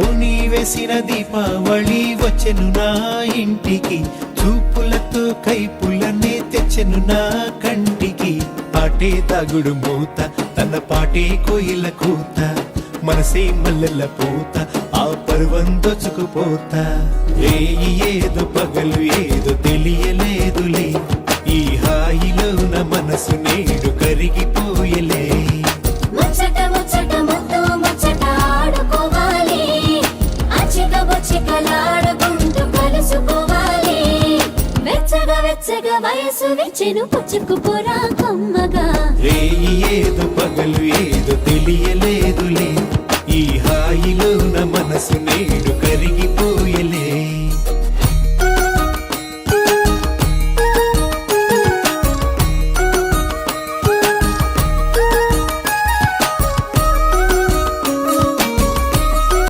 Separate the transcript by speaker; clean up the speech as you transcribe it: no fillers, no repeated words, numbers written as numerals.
Speaker 1: ఓణి వేసిన దీపావళి వచ్చెను నా ఇంటికి, చూపులతో కైపులనే తెచ్చెను నా కంటికి. పాటే తాగుడు మూత, తన పాటే కోయిల కూత, మనసే మల్లెల పూత, ఆ పర్వం దోచుకుపోతా. ఏదో పగలు ఏదో తెలియలేదులే, ఈ హాయిలో నా మనసు నేడు కరిగిపోయలే.
Speaker 2: ముచ్చట ముచ్చట ముద్దు ముచ్చట ఆడుకోవాలి, అచ్చిక బొచ్చికలాడుకుంటూ కలుసుకోవాలి. వెచ్చగా వెచ్చగా వయసు వెచ్చెను పుచ్చుకుపోరా కమ్మగా.
Speaker 1: ఏదో పగలు ఏదో తెలియలేదులే, ఈ హాయిలో నా మనసు నేడు